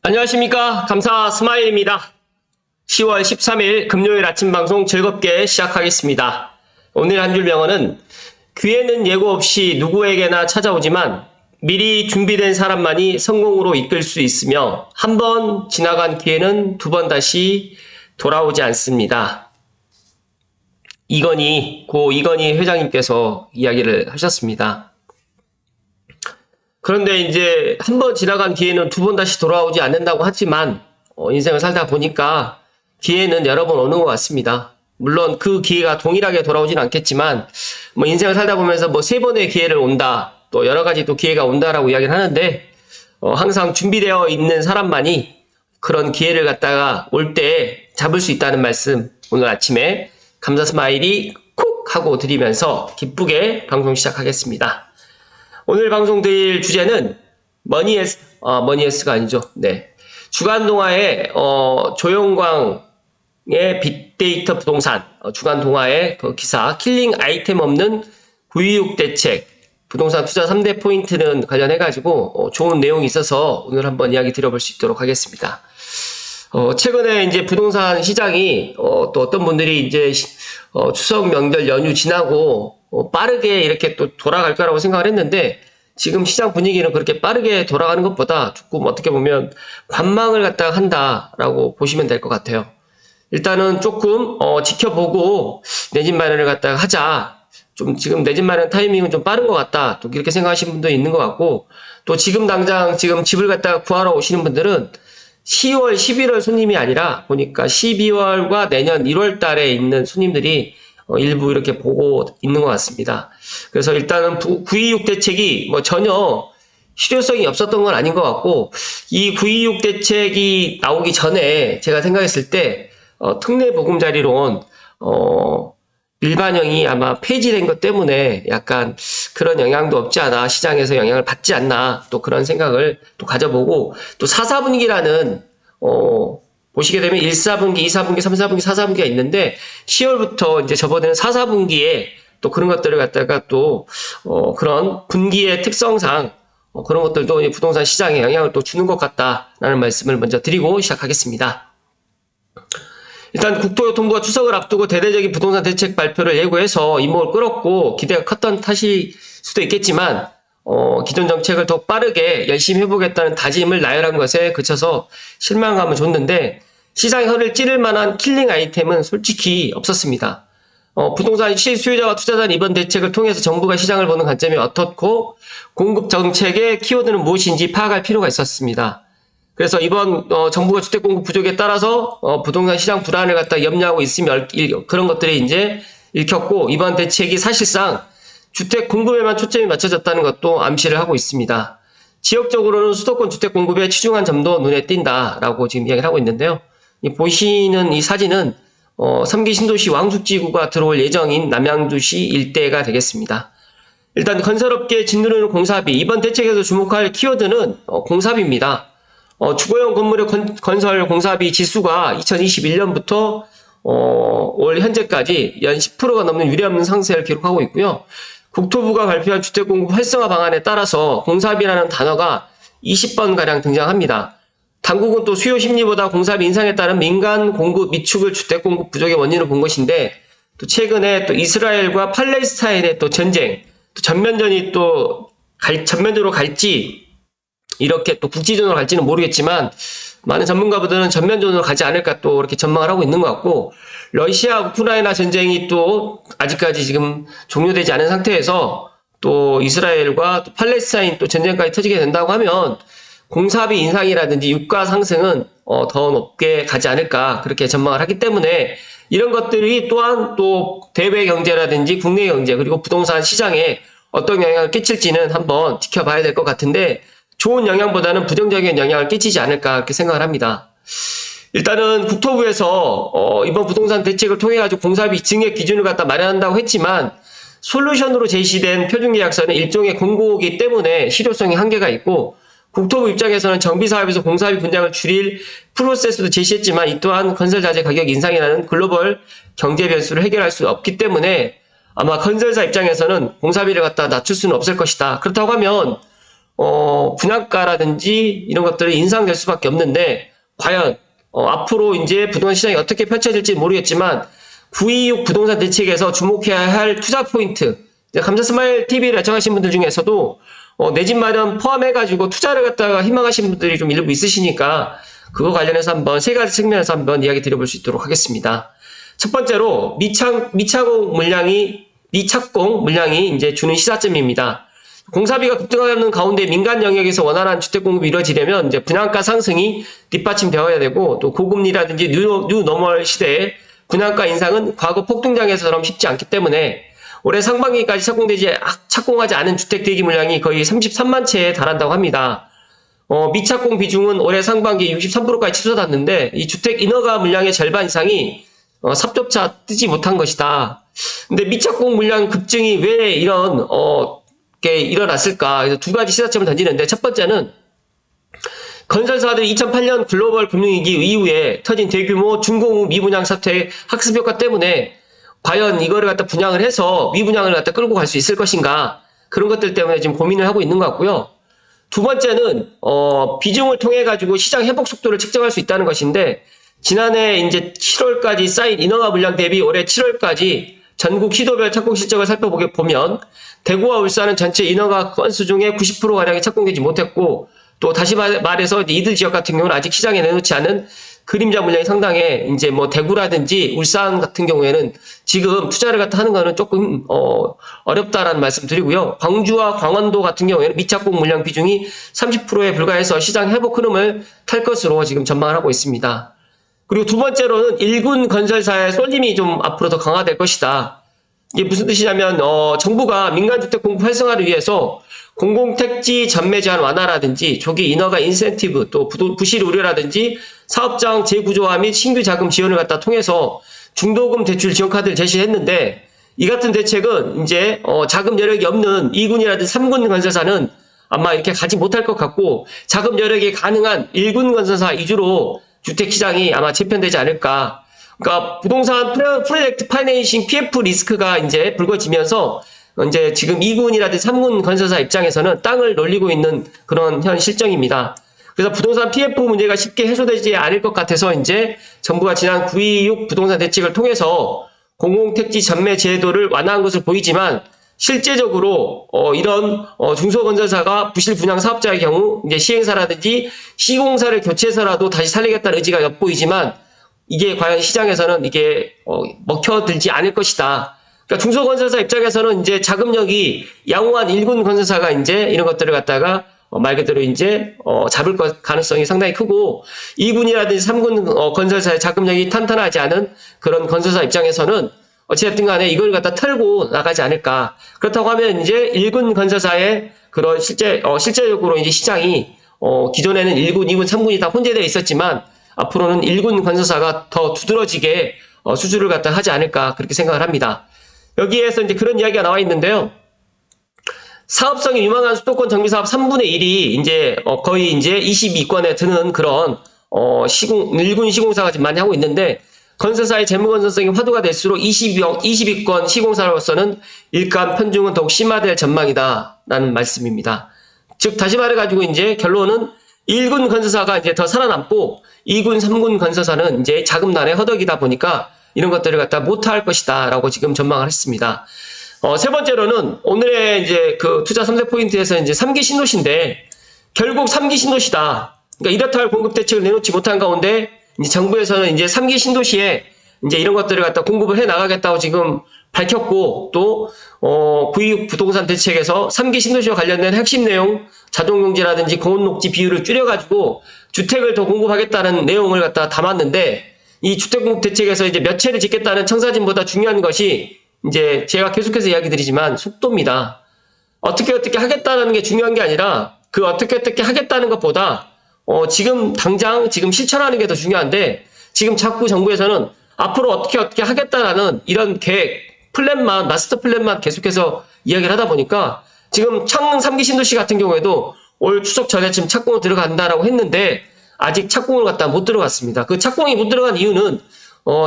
안녕하십니까. 감사 스마일입니다. 10월 13일 금요일 아침 방송 즐겁게 시작하겠습니다. 오늘 한 줄 명언은 기회는 예고 없이 누구에게나 찾아오지만 미리 준비된 사람만이 성공으로 이끌 수 있으며 한 번 지나간 기회는 두 번 다시 돌아오지 않습니다. 이건희 회장님께서 이야기를 하셨습니다. 그런데 이제 한 번 지나간 기회는 두 번 다시 돌아오지 않는다고 하지만 인생을 살다 보니까 기회는 여러 번 오는 것 같습니다. 물론 그 기회가 동일하게 돌아오진 않겠지만 인생을 살다 보면서 세 번의 기회를 온다, 또 여러 가지 또 기회가 온다라고 이야기를 하는데 항상 준비되어 있는 사람만이 그런 기회를 갖다가 올 때 잡을 수 있다는 말씀 오늘 아침에 감사 스마일이 콕 하고 드리면서 기쁘게 방송 시작하겠습니다. 오늘 방송 드릴 주제는 머니에스가 아니죠. 네. 주간동화의 조영광의 빅데이터 부동산 주간동화의 그 기사 킬링 아이템 없는 926 대책 부동산 투자 3대 포인트는 관련해가지고 좋은 내용이 있어서 오늘 한번 이야기 드려볼 수 있도록 하겠습니다. 최근에 이제 부동산 시장이 또 어떤 분들이 이제 추석 명절 연휴 지나고 빠르게 이렇게 또 돌아갈 거라고 생각을 했는데 지금 시장 분위기는 그렇게 빠르게 돌아가는 것보다 조금 어떻게 보면 관망을 갖다가 한다라고 보시면 될 것 같아요. 일단은 조금 지켜보고 내 집 마련을 갖다가 하자. 좀 지금 내 집 마련 타이밍은 좀 빠른 것 같다. 또 이렇게 생각하시는 분도 있는 것 같고, 또 지금 당장 지금 집을 갖다가 구하러 오시는 분들은 10월, 11월 손님이 아니라 보니까 12월과 내년 1월 달에 있는 손님들이 일부 이렇게 보고 있는 것 같습니다. 그래서 일단은 926 대책이 전혀 실효성이 없었던 건 아닌 것 같고, 이 926 대책이 나오기 전에 제가 생각했을 때 특례 보금자리론 일반형이 아마 폐지된 것 때문에 약간 그런 영향도 없지 않아, 시장에서 영향을 받지 않나, 또 그런 생각을 또 가져보고, 또 4사분기라는 보시게 되면 1사분기, 2사분기, 3사분기, 4사분기가 있는데 10월부터 이제 접어드는 4사분기에 또 그런 것들을 갖다가 또 그런 분기의 특성상 그런 것들도 부동산 시장에 영향을 또 주는 것 같다라는 말씀을 먼저 드리고 시작하겠습니다. 일단 국토교통부가 추석을 앞두고 대대적인 부동산 대책 발표를 예고해서 이목을 끌었고 기대가 컸던 탓일 수도 있겠지만 기존 정책을 더 빠르게 열심히 해보겠다는 다짐을 나열한 것에 그쳐서 실망감을 줬는데 시장의 허를 찌를 만한 킬링 아이템은 솔직히 없었습니다. 부동산 실수요자와 투자자는 이번 대책을 통해서 정부가 시장을 보는 관점이 어떻고 공급 정책의 키워드는 무엇인지 파악할 필요가 있었습니다. 그래서 이번 정부가 주택 공급 부족에 따라서 부동산 시장 불안을 갖다 염려하고 있으면 그런 것들이 이제 읽혔고, 이번 대책이 사실상 주택 공급에만 초점이 맞춰졌다는 것도 암시를 하고 있습니다. 지역적으로는 수도권 주택 공급에 치중한 점도 눈에 띈다라고 지금 이야기를 하고 있는데요. 보시는 이 사진은 3기 신도시 왕숙지구가 들어올 예정인 남양주시 일대가 되겠습니다. 일단 건설업계에 짓누르는 공사비, 이번 대책에서 주목할 키워드는 공사비입니다. 주거용 건물의 건설 공사비 지수가 2021년부터 올 현재까지 연 10%가 넘는 유례없는 상승을 기록하고 있고요. 국토부가 발표한 주택공급 활성화 방안에 따라서 공사비라는 단어가 20번가량 등장합니다. 당국은 또 수요 심리보다 공사비 인상에 따른 민간 공급 미축을 주택공급 부족의 원인으로 본 것인데, 또 최근에 또 이스라엘과 팔레스타인의 또 전쟁, 또 전면적으로 갈지 이렇게 또 국지전으로 갈지는 모르겠지만 많은 전문가분들은 전면전으로 가지 않을까 또 이렇게 전망을 하고 있는 것 같고, 러시아 우크라이나 전쟁이 또 아직까지 지금 종료되지 않은 상태에서 또 이스라엘과 또 팔레스타인 또 전쟁까지 터지게 된다고 하면 공사비 인상이라든지 유가 상승은 더 높게 가지 않을까 그렇게 전망을 하기 때문에 이런 것들이 또한 또 대외 경제라든지 국내 경제 그리고 부동산 시장에 어떤 영향을 끼칠지는 한번 지켜봐야 될 것 같은데, 좋은 영향보다는 부정적인 영향을 끼치지 않을까 그렇게 생각을 합니다. 일단은 국토부에서 이번 부동산 대책을 통해 가지고 공사비 증액 기준을 갖다 마련한다고 했지만 솔루션으로 제시된 표준계약서는 일종의 공고이기 때문에 실효성이 한계가 있고, 국토부 입장에서는 정비사업에서 공사비 분장을 줄일 프로세스도 제시했지만 이 또한 건설자재 가격 인상이라는 글로벌 경제 변수를 해결할 수 없기 때문에 아마 건설사 입장에서는 공사비를 갖다 낮출 수는 없을 것이다. 그렇다고 하면 분양가라든지 이런 것들이 인상될 수밖에 없는데, 과연, 앞으로 이제 부동산 시장이 어떻게 펼쳐질지 모르겠지만, 926 부동산 대책에서 주목해야 할 투자 포인트, 감자스마일 TV를 애청하신 분들 중에서도, 내 집 마련 포함해가지고 투자를 갖다가 희망하시는 분들이 좀 일부 있으시니까, 그거 관련해서 한번 세 가지 측면에서 한번 이야기 드려볼 수 있도록 하겠습니다. 첫 번째로, 미착공 물량이 이제 주는 시사점입니다. 공사비가 급등하는 가운데 민간 영역에서 원활한 주택 공급이 이루어지려면 이제 분양가 상승이 뒷받침되어야 되고, 또 고금리라든지 뉴노멀 시대에 분양가 인상은 과거 폭등장에서처럼 쉽지 않기 때문에 올해 상반기까지 착공하지 않은 주택 대기 물량이 거의 33만 채에 달한다고 합니다. 미착공 비중은 올해 상반기 63%까지 치솟았는데, 이 주택 인허가 물량의 절반 이상이 삽조차 뜨지 못한 것이다. 근데 미착공 물량 급증이 왜 이런 게 일어났을까? 그래서 두 가지 시사점을 던지는데, 첫 번째는 건설사들이 2008년 글로벌 금융위기 이후에 터진 대규모 중공업 미분양 사태의 학습 효과 때문에 과연 이거를 갖다 분양을 해서 미분양을 갖다 끌고 갈 수 있을 것인가, 그런 것들 때문에 지금 고민을 하고 있는 것 같고요. 두 번째는 비중을 통해 가지고 시장 회복 속도를 측정할 수 있다는 것인데, 지난해 이제 7월까지 쌓인 인허가 물량 대비 올해 7월까지 전국 시도별 착공 실적을 살펴보면 대구와 울산은 전체 인허가 건수 중에 90%가량이 착공되지 못했고, 또 다시 말해서 이들 지역 같은 경우는 아직 시장에 내놓지 않은 그림자 물량이 상당해. 이제 뭐 대구라든지 울산 같은 경우에는 지금 투자를 갖다 하는 거는 조금 어렵다라는 말씀 드리고요. 광주와 강원도 같은 경우에는 미착공 물량 비중이 30%에 불과해서 시장 회복 흐름을 탈 것으로 지금 전망을 하고 있습니다. 그리고 두 번째로는 일군 건설사의 쏠림이 좀 앞으로 더 강화될 것이다. 이게 무슨 뜻이냐면 정부가 민간주택 공급 활성화를 위해서 공공택지 전매 제한 완화라든지 조기 인허가 인센티브, 또 부실 우려라든지 사업장 재구조화 및 신규 자금 지원을 갖다 통해서 중도금 대출 지원 카드를 제시했는데, 이 같은 대책은 이제 자금 여력이 없는 2군이라든지 3군 건설사는 아마 이렇게 가지 못할 것 같고, 자금 여력이 가능한 1군 건설사 위주로 주택 시장이 아마 재편되지 않을까. 그러니까 부동산 프로젝트 파이낸싱 PF 리스크가 이제 불거지면서 이제 지금 2군이라든지 3군 건설사 입장에서는 땅을 놀리고 있는 그런 현 실정입니다. 그래서 부동산 PF 문제가 쉽게 해소되지 않을 것 같아서 이제 정부가 지난 926 부동산 대책을 통해서 공공택지 전매 제도를 완화한 것으로 보이지만, 실제적으로 이런 중소건설사가 부실 분양 사업자의 경우 이제 시행사라든지 시공사를 교체해서라도 다시 살리겠다는 의지가 엿보이지만, 이게 과연 시장에서는 이게 먹혀들지 않을 것이다. 그러니까 중소건설사 입장에서는 이제 자금력이 양호한 1군 건설사가 이제 이런 것들을 갖다가 말 그대로 이제 잡을 가능성이 상당히 크고, 2군이라든지 3군 건설사의 자금력이 탄탄하지 않은 그런 건설사 입장에서는 어찌됐든 간에 이걸 갖다 털고 나가지 않을까. 그렇다고 하면 이제 1군 건설사의 그런 실제적으로 이제 시장이 기존에는 1군, 2군, 3군이 다 혼재되어 있었지만, 앞으로는 1군 건설사가 더 두드러지게 수주를 갖다 하지 않을까, 그렇게 생각을 합니다. 여기에서 이제 그런 이야기가 나와 있는데요. 사업성이 유망한 수도권 정비사업 3분의 1이 이제 거의 이제 22건에 드는 그런 1군 시공사가 지금 많이 하고 있는데, 건설사의 재무건설성이 화두가 될수록 22건 시공사로서는 일감 편중은 더욱 심화될 전망이다라는 말씀입니다. 즉 다시 말해가지고 이제 결론은 1군 건설사가 이제 더 살아남고 2군, 3군 건설사는 이제 자금난에 허덕이다 보니까 이런 것들을 갖다 못할 것이다라고 지금 전망을 했습니다. 세 번째로는 오늘의 이제 그 투자 3대 포인트에서 이제 3기 신도시인데, 결국 3기 신도시다. 그러니까 이렇다 할 공급 대책을 내놓지 못한 가운데 이제 정부에서는 이제 3기 신도시에 이제 이런 것들을 갖다 공급을 해 나가겠다고 지금 밝혔고, 또 926 부동산 대책에서 3기 신도시와 관련된 핵심 내용, 자동용지라든지 공원녹지 비율을 줄여가지고 주택을 더 공급하겠다는 내용을 갖다 담았는데, 이 주택공급 대책에서 이제 몇 채를 짓겠다는 청사진보다 중요한 것이 이제 제가 계속해서 이야기 드리지만 속도입니다. 어떻게 하겠다는 게 중요한 게 아니라 그 어떻게 하겠다는 것보다 지금 당장 지금 실천하는 게 더 중요한데, 지금 자꾸 정부에서는 앞으로 어떻게 하겠다라는 이런 계획, 플랜만, 마스터 플랜만 계속해서 이야기를 하다 보니까 지금 창릉 3기 신도시 같은 경우에도 올 추석 전에 지금 착공을 들어간다라고 했는데 아직 착공을 갖다 못 들어갔습니다. 그 착공이 못 들어간 이유는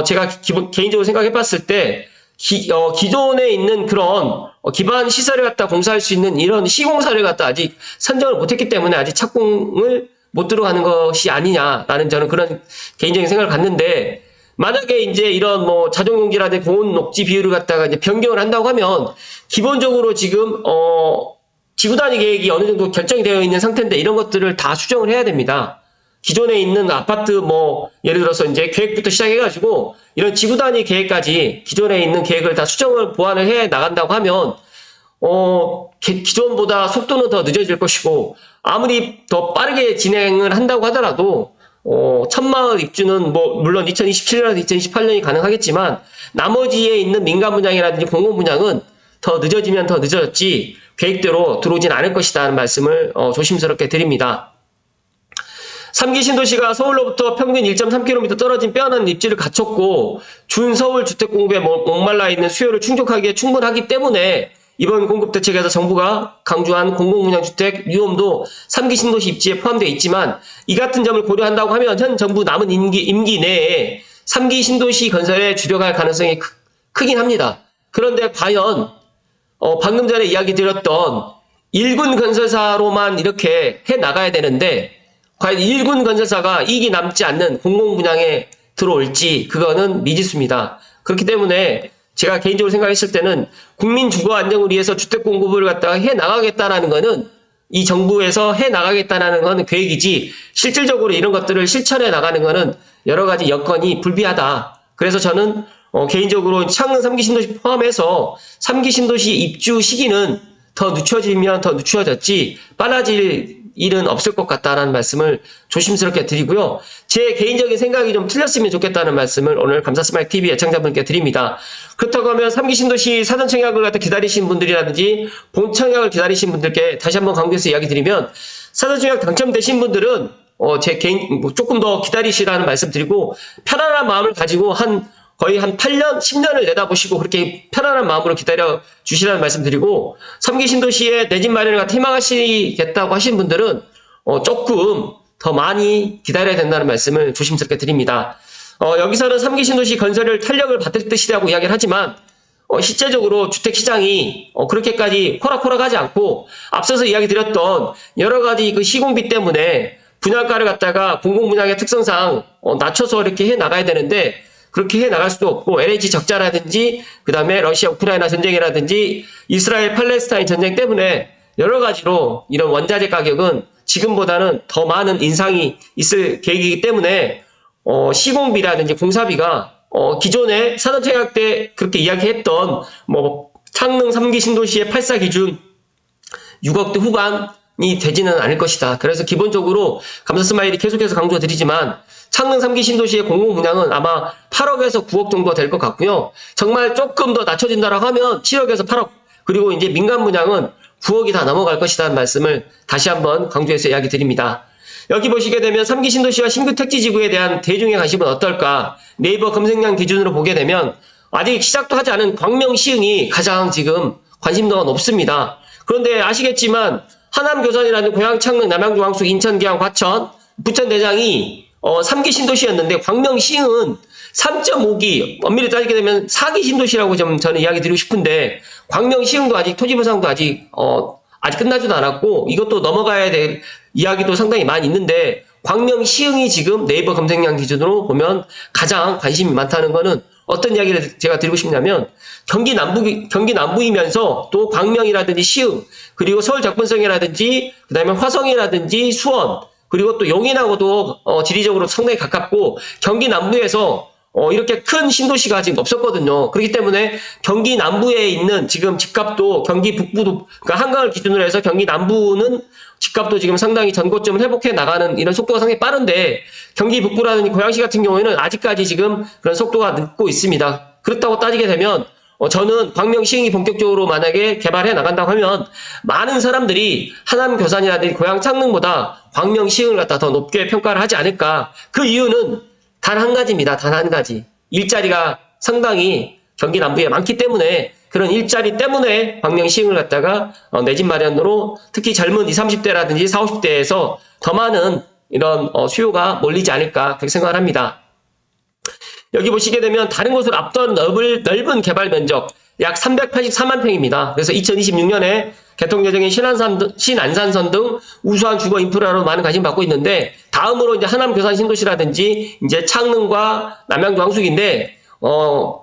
제가 개인적으로 생각해 봤을 때 기존에 있는 그런 기반 시설을 갖다 공사할 수 있는 이런 시공사를 갖다 아직 선정을 못했기 때문에 아직 착공을 못 들어가는 것이 아니냐라는 저는 그런 개인적인 생각을 갖는데, 만약에 이제 이런 뭐 자동용지라든지 공원 녹지 비율을 갖다가 이제 변경을 한다고 하면 기본적으로 지금 지구 단위 계획이 어느 정도 결정이 되어 있는 상태인데 이런 것들을 다 수정을 해야 됩니다. 기존에 있는 아파트 뭐 예를 들어서 이제 계획부터 시작해가지고 이런 지구 단위 계획까지 기존에 있는 계획을 다 수정을 보완을 해 나간다고 하면 기존보다 속도는 더 늦어질 것이고, 아무리 더 빠르게 진행을 한다고 하더라도 천마을 입주는 뭐 물론 2027년에서 2028년이 가능하겠지만 나머지에 있는 민간 분양이라든지 공공 분양은 더 늦어지면 더 늦어졌지 계획대로 들어오진 않을 것이다 하는 말씀을 조심스럽게 드립니다. 3기 신도시가 서울로부터 평균 1.3km 떨어진 빼어난 입지를 갖췄고 준서울 주택 공급에 목말라 있는 수요를 충족하기에 충분하기 때문에 이번 공급대책에서 정부가 강조한 공공분양주택 유홈도 3기 신도시 입지에 포함되어 있지만, 이 같은 점을 고려한다고 하면 현 정부 남은 임기 내에 3기 신도시 건설에 주력할 가능성이 크긴 합니다. 그런데 과연 방금 전에 이야기 드렸던 1군 건설사로만 이렇게 해 나가야 되는데 과연 1군 건설사가 이익이 남지 않는 공공분양에 들어올지 그거는 미지수입니다. 그렇기 때문에 제가 개인적으로 생각했을 때는 국민 주거 안정을 위해서 주택 공급을 갖다가 해 나가겠다라는 거는 이 정부에서 해 나가겠다라는 건 계획이지, 실질적으로 이런 것들을 실천해 나가는 거는 여러 가지 여건이 불비하다. 그래서 저는 개인적으로 창릉 3기 신도시 포함해서 3기 신도시 입주 시기는 더 늦춰지면 더 늦춰졌지 빨라질 일은 없을 것 같다라는 말씀을 조심스럽게 드리고요. 제 개인적인 생각이 좀 틀렸으면 좋겠다는 말씀을 오늘 감사스마일 TV 애청자분께 드립니다. 그렇다고 하면 3기 신도시 사전 청약을 갖다 기다리신 분들이라든지 본 청약을 기다리신 분들께 다시 한번 강조해서 이야기 드리면, 사전 청약 당첨되신 분들은 제 개인 조금 더 기다리시라는 말씀 드리고, 편안한 마음을 가지고 거의 한 8년, 10년을 내다보시고 그렇게 편안한 마음으로 기다려 주시라는 말씀 드리고, 3기 신도시에 내 집 마련을 갖다 희망하시겠다고 하신 분들은 조금 더 많이 기다려야 된다는 말씀을 조심스럽게 드립니다. 여기서는 3기 신도시 건설을 탄력을 받을 뜻이라고 이야기를 하지만 실제적으로 주택시장이 그렇게까지 호락호락하지 않고, 앞서서 이야기 드렸던 여러 가지 그 시공비 때문에 분양가를 갖다가 공공분양의 특성상 낮춰서 이렇게 해 나가야 되는데 그렇게 해 나갈 수도 없고, LH 적자라든지 그 다음에 러시아 우크라이나 전쟁이라든지 이스라엘 팔레스타인 전쟁 때문에 여러 가지로 이런 원자재 가격은 지금보다는 더 많은 인상이 있을 계획이기 때문에 시공비라든지 공사비가 기존에 사전청약 때 그렇게 이야기했던 뭐 창릉 3기 신도시의 8사 기준 6억대 후반이 되지는 않을 것이다. 그래서 기본적으로 감사스마일이 계속해서 강조드리지만 창릉 3기 신도시의 공공분양은 아마 8억에서 9억 정도가 될 것 같고요. 정말 조금 더 낮춰진다라고 하면 7억에서 8억, 그리고 이제 민간 분양은 9억이 다 넘어갈 것이라는 말씀을 다시 한번 강조해서 이야기 드립니다. 여기 보시게 되면 3기 신도시와 신규 택지지구에 대한 대중의 관심은 어떨까? 네이버 검색량 기준으로 보게 되면 아직 시작도 하지 않은 광명 시흥이 가장 지금 관심도가 높습니다. 그런데 아시겠지만 하남 교산이라는 고양 창릉 남양주 왕숙 인천 계양 과천 부천 대장이 3기 신도시였는데 광명 시흥은 3.5기, 엄밀히 따지게 되면 4기 신도시라고 좀 저는 이야기 드리고 싶은데, 광명 시흥도 아직 토지 보상도 아직 끝나지도 않았고 이것도 넘어가야 될 이야기도 상당히 많이 있는데, 광명 시흥이 지금 네이버 검색량 기준으로 보면 가장 관심이 많다는 거는 어떤 이야기를 제가 드리고 싶냐면, 경기 남부이면서 또 광명이라든지 시흥, 그리고 서울 접근성이라든지 그 다음에 화성이라든지 수원, 그리고 또 용인하고도 지리적으로 상당히 가깝고 경기 남부에서 이렇게 큰 신도시가 아직 없었거든요. 그렇기 때문에 경기 남부에 있는 지금 집값도 경기 북부도, 그러니까 한강을 기준으로 해서 경기 남부는 집값도 지금 상당히 전고점을 회복해 나가는 이런 속도가 상당히 빠른데, 경기 북부라든지 고양시 같은 경우에는 아직까지 지금 그런 속도가 늦고 있습니다. 그렇다고 따지게 되면 저는 광명 시흥이 본격적으로 만약에 개발해 나간다고 하면 많은 사람들이 하남 교산이라든지 고양 창릉보다 광명 시흥을 갖다 더 높게 평가를 하지 않을까. 그 이유는 단 한 가지입니다. 단 한 가지. 일자리가 상당히 경기 남부에 많기 때문에, 그런 일자리 때문에 광명 시흥을 갖다가 내 집 마련으로 특히 젊은 20, 30대라든지 40, 50대에서 더 많은 이런 수요가 몰리지 않을까 그렇게 생각을 합니다. 여기 보시게 되면 다른 곳으로 앞선 넓은 개발 면적 약 384만 평입니다. 그래서 2026년에 개통 예정인 신안산선 등 우수한 주거 인프라로 많은 관심 받고 있는데, 다음으로 이제 하남 교산 신도시라든지 이제 창릉과 남양주 황숙인데,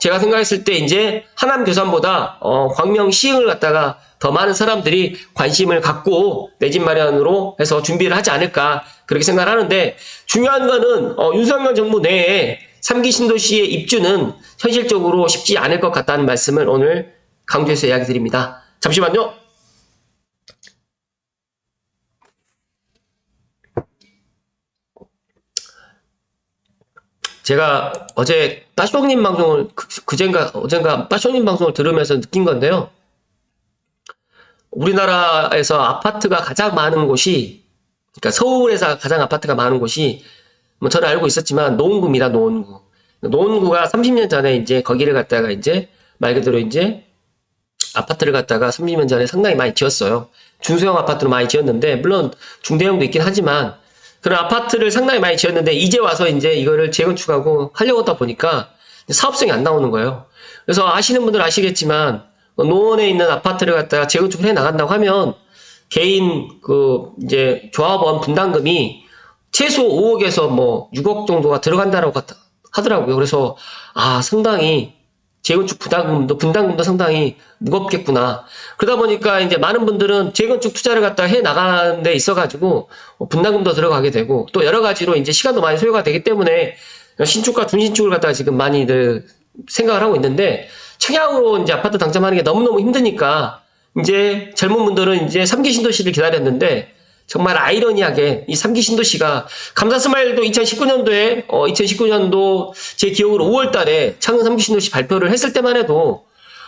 제가 생각했을 때 이제 하남 교산보다 광명 시흥을 갖다가 더 많은 사람들이 관심을 갖고 내 집 마련으로 해서 준비를 하지 않을까, 그렇게 생각을 하는데, 중요한 거는 윤석열 정부 내에 3기 신도시의 입주는 현실적으로 쉽지 않을 것 같다는 말씀을 오늘 강조해서 이야기 드립니다. 잠시만요. 제가 어제 빠쇼님 방송을 어젠가 빠쇼님 방송을 들으면서 느낀 건데요. 우리나라에서 아파트가 가장 많은 곳이, 그러니까 서울에서 가장 아파트가 많은 곳이, 뭐 저는 알고 있었지만 노원구입니다. 노원구. 노원구가 30년 전에 이제 거기를 갖다가 이제 말 그대로 이제 아파트를 갖다가 30년 전에 상당히 많이 지었어요. 중소형 아파트로 많이 지었는데, 물론 중대형도 있긴 하지만 그런 아파트를 상당히 많이 지었는데, 이제 와서 이제 이거를 재건축하고 하려고 하다 보니까 사업성이 안 나오는 거예요. 그래서 아시는 분들 아시겠지만, 노원에 있는 아파트를 갖다가 재건축을 해 나간다고 하면 개인 이제 조합원 분담금이 최소 5억에서 뭐 6억 정도가 들어간다라고 하더라고요. 그래서 상당히 재건축 분담금도 상당히 무겁겠구나. 그러다 보니까 이제 많은 분들은 재건축 투자를 갖다 해 나가는 데 있어가지고 분담금도 들어가게 되고, 또 여러 가지로 이제 시간도 많이 소요가 되기 때문에 신축과 준신축을 갖다가 지금 많이들 생각을 하고 있는데, 청약으로 이제 아파트 당첨하는 게 너무너무 힘드니까 이제 젊은 분들은 이제 3기 신도시를 기다렸는데, 정말 아이러니하게 이 3기 신도시가, 감사스마일도 2019년도 제 기억으로 5월 달에 창릉 3기 신도시 발표를 했을 때만 해도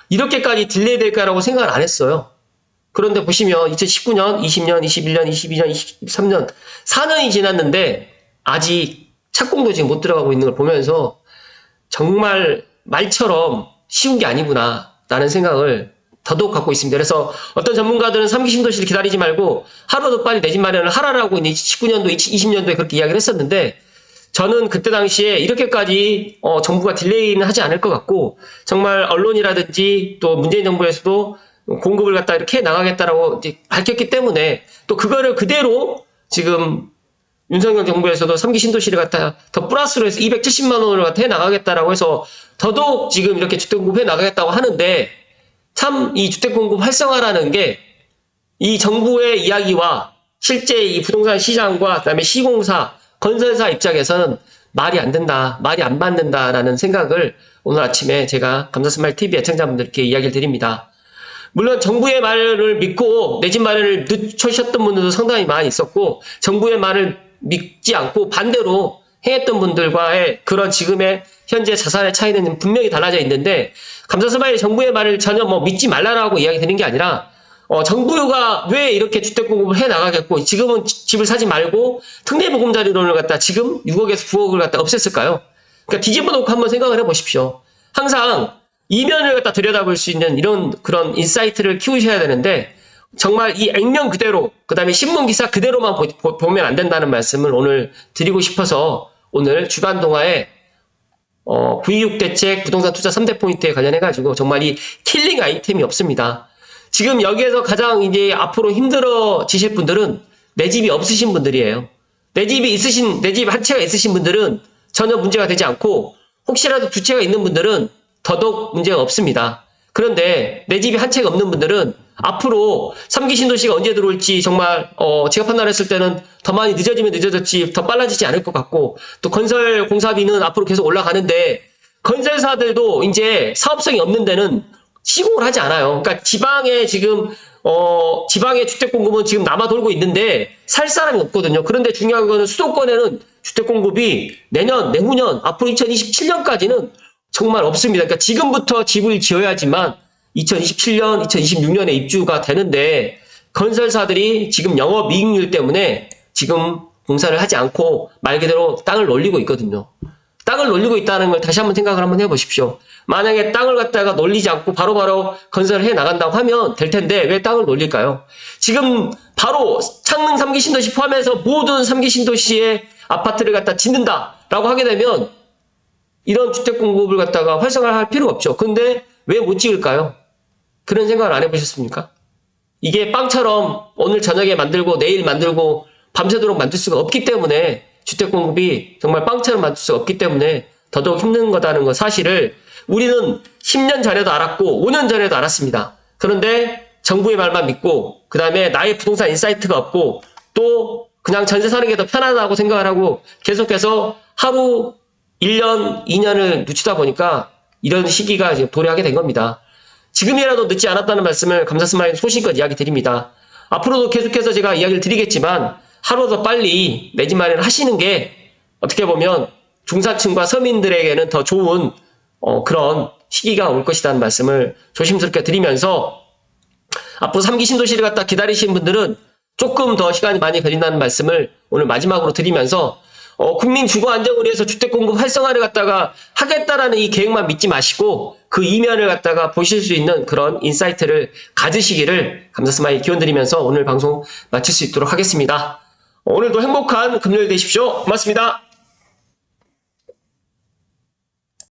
이렇게까지 딜레이 될까라고 생각을 안 했어요. 그런데 보시면 2019년, 20년, 21년, 22년, 23년 4년이 지났는데 아직 착공도 지금 못 들어가고 있는 걸 보면서 정말 말처럼 쉬운 게 아니구나 라는 생각을 더더욱 갖고 있습니다. 그래서 어떤 전문가들은 3기 신도시를 기다리지 말고 하루도 빨리 내 집 마련을 하라라고 19년도, 20년도에 그렇게 이야기를 했었는데, 저는 그때 당시에 이렇게까지 정부가 딜레이는 하지 않을 것 같고, 정말 언론이라든지 또 문재인 정부에서도 공급을 갖다 이렇게 나가겠다라고 이제 밝혔기 때문에, 또 그거를 그대로 지금 윤석열 정부에서도 3기 신도시를 갖다 더 플러스로 해서 270만 원을 갖다 해 나가겠다라고 해서 더더욱 지금 이렇게 주택 공급해 나가겠다고 하는데, 참 이 주택 공급 활성화라는 게 이 정부의 이야기와 실제 이 부동산 시장과 그다음에 시공사, 건설사 입장에서는 말이 안 된다, 말이 안 맞는다라는 생각을 오늘 아침에 제가 감사스마일 TV 애청자분들께 이야기를 드립니다. 물론 정부의 말을 믿고 내 집 마련을 늦추셨던 분들도 상당히 많이 있었고, 정부의 말을 믿지 않고 반대로 행했던 분들과의 그런 지금의 현재 자산의 차이는 분명히 달라져 있는데, 감사스마일이 정부의 말을 전혀 믿지 말라라고 이야기 드리는 게 아니라, 정부가 왜 이렇게 주택 공급을 해 나가겠고 지금은 집을 사지 말고 특례보금자리론을 갖다 지금 6억에서 9억을 갖다 없앴을까요? 그러니까 뒤집어 놓고 한번 생각을 해 보십시오. 항상 이면을 갖다 들여다볼 수 있는 이런 그런 인사이트를 키우셔야 되는데, 정말 이 액면 그대로, 그 다음에 신문 기사 그대로만 보면 안 된다는 말씀을 오늘 드리고 싶어서, 오늘 주간 동화에 926 대책 부동산 투자 3대 포인트에 관련해가지고 정말 이 킬링 아이템이 없습니다. 지금 여기에서 가장 이제 앞으로 힘들어지실 분들은 내 집이 없으신 분들이에요. 내 집 한 채가 있으신 분들은 전혀 문제가 되지 않고, 혹시라도 두 채가 있는 분들은 더더욱 문제가 없습니다. 그런데 내 집이 한 채가 없는 분들은 앞으로 3기 신도시가 언제 들어올지 정말 제가 판단했을 때는 더 많이 늦어지면 늦어졌지 더 빨라지지 않을 것 같고, 또 건설 공사비는 앞으로 계속 올라가는데, 건설사들도 이제 사업성이 없는 데는 시공을 하지 않아요. 그러니까 지방에 지금 지방의 주택 공급은 지금 남아 돌고 있는데 살 사람이 없거든요. 그런데 중요한 거는 수도권에는 주택 공급이 내후년 앞으로 2027년까지는 정말 없습니다. 그러니까 지금부터 집을 지어야지만 2027년, 2026년에 입주가 되는데, 건설사들이 지금 영업이익률 때문에 지금 공사를 하지 않고 말 그대로 땅을 놀리고 있거든요. 땅을 놀리고 있다는 걸 다시 한번 생각을 한번 해보십시오. 만약에 땅을 갖다가 놀리지 않고 바로바로 건설을 해 나간다고 하면 될 텐데 왜 땅을 놀릴까요? 지금 바로 창릉 3기 신도시 포함해서 모든 3기 신도시에 아파트를 갖다 짓는다라고 하게 되면 이런 주택 공급을 갖다가 활성화할 필요가 없죠. 근데 왜 못 찍을까요? 그런 생각을 안 해보셨습니까? 이게 빵처럼 오늘 저녁에 만들고 내일 만들고 밤새도록 만들 수가 없기 때문에 주택 공급이 정말 빵처럼 만들 수가 없기 때문에 더더욱 힘든 거다는 거 사실을 우리는 10년 전에도 알았고 5년 전에도 알았습니다. 그런데 정부의 말만 믿고 그 다음에 나의 부동산 인사이트가 없고 또 그냥 전세 사는 게 더 편하다고 생각을 하고 계속해서 하루 1년, 2년을 늦추다 보니까 이런 시기가 이제 도래하게 된 겁니다. 지금이라도 늦지 않았다는 말씀을 감사스마일 소신껏 이야기 드립니다. 앞으로도 계속해서 제가 이야기를 드리겠지만 하루 더 빨리 내 집 마련을 하시는 게 어떻게 보면 중산층과 서민들에게는 더 좋은 그런 시기가 올 것이라는 말씀을 조심스럽게 드리면서 앞으로 3기 신도시를 갖다 기다리시는 분들은 조금 더 시간이 많이 걸린다는 말씀을 오늘 마지막으로 드리면서 국민 주거 안정을 위해서 주택 공급 활성화를 갖다가 하겠다라는 이 계획만 믿지 마시고 그 이면을 갖다가 보실 수 있는 그런 인사이트를 가지시기를 감사스마일 기원드리면서 오늘 방송 마칠 수 있도록 하겠습니다. 오늘도 행복한 금요일 되십시오. 고맙습니다.